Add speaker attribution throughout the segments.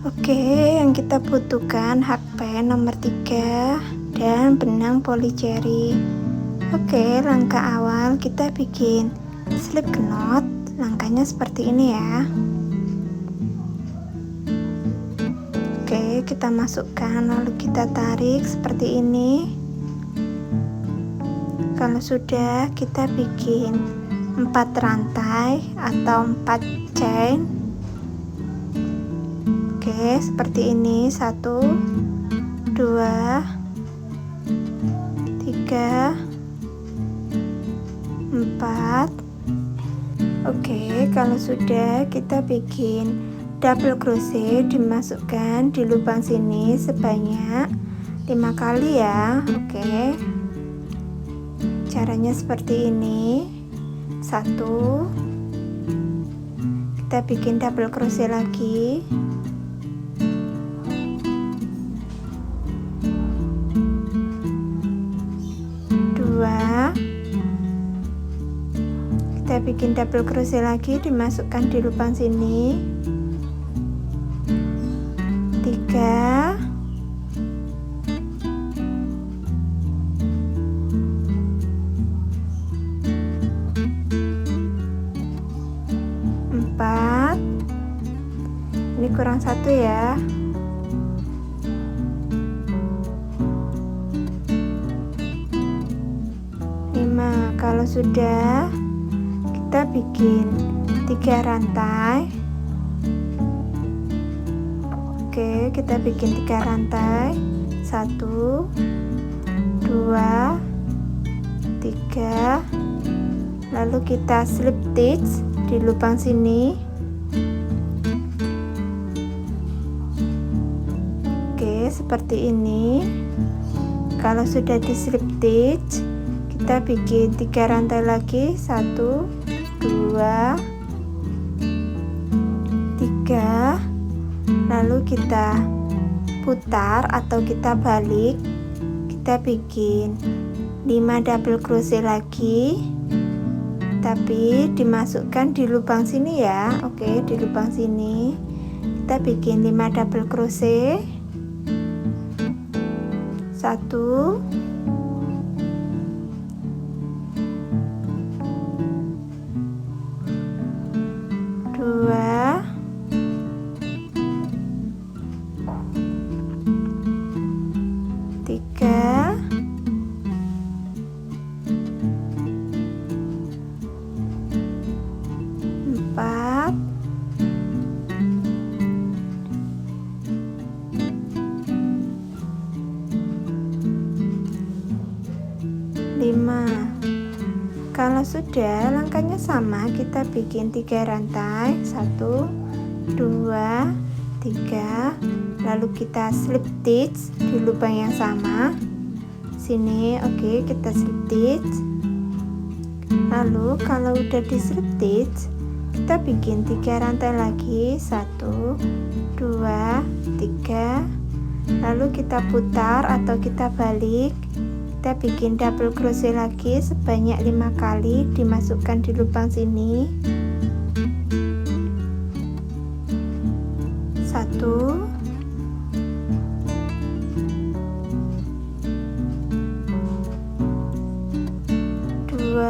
Speaker 1: Oke, yang kita butuhkan hakpen nomor 3 dan benang polycherry. Oke, langkah awal kita bikin slip knot. Langkahnya seperti ini ya. Oke, kita masukkan lalu kita tarik seperti ini. Kalau sudah, kita bikin 4 rantai atau 4 chain. Oke, seperti ini. 1 2 3 4. Oke, kalau sudah, kita bikin double crochet, dimasukkan di lubang sini sebanyak 5 kali ya. Oke, caranya seperti ini. 1, kita bikin double crochet lagi. 2, kita bikin double crochet lagi, dimasukkan di lubang sini. 3, 4. Ini kurang 1 ya. 5. Kalau sudah, kita bikin 3 rantai. Oke, kita bikin 3 rantai. 1 2 3. Lalu kita slip stitch di lubang sini. Oke, seperti ini. Kalau sudah di slip stitch, kita bikin 3 rantai lagi. 1 2 3. Lalu kita putar atau kita balik, kita bikin 5 double crochet lagi, tapi dimasukkan di lubang sini ya. Oke, di lubang sini kita bikin 5 double crochet. 1 2 3 4 5. Kalau sudah, langkahnya sama, kita bikin 3 rantai. 1 2 3. Lalu kita slip stitch di lubang yang sama sini. Oke, kita slip stitch. Lalu kalau udah di slip stitch, kita bikin 3 rantai lagi. 1 2 3. Lalu kita putar atau kita balik, kita bikin double crochet lagi sebanyak 5 kali, dimasukkan di lubang sini. 1 2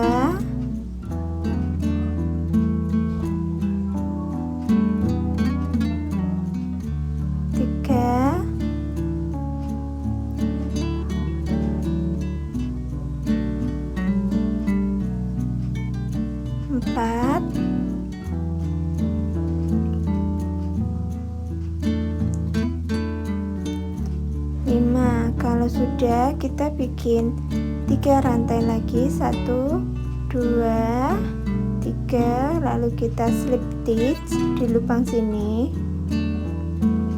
Speaker 1: 3 4 5. Kalau sudah, kita bikin 3 rantai lagi. 1 2 3. Lalu kita slip stitch di lubang sini.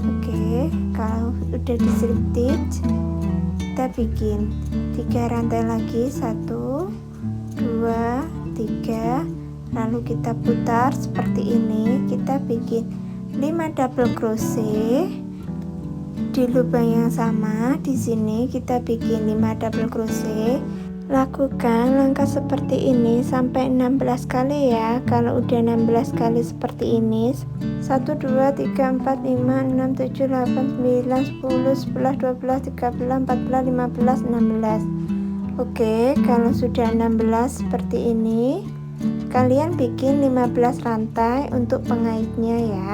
Speaker 1: Oke, kalau udah di slip stitch, kita bikin 3 rantai lagi. 1 2 3. Lalu kita putar seperti ini, kita bikin 5 double crochet di lubang yang sama. Di sini kita bikin 5 double crochet. Lakukan langkah seperti ini sampai 16 kali ya. Kalau udah 16 kali seperti ini, 1 2 3 4 5 6 7 8 9 10 11 12 13 14 15 16. Oke, kalau sudah 16 seperti ini, kalian bikin 15 rantai untuk pengaitnya ya.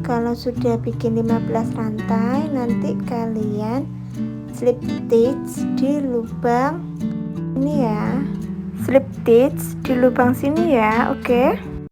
Speaker 1: Kalau sudah bikin 15 rantai, nanti kalian slip stitch di lubang ini ya, slip stitch di lubang sini ya. Oke.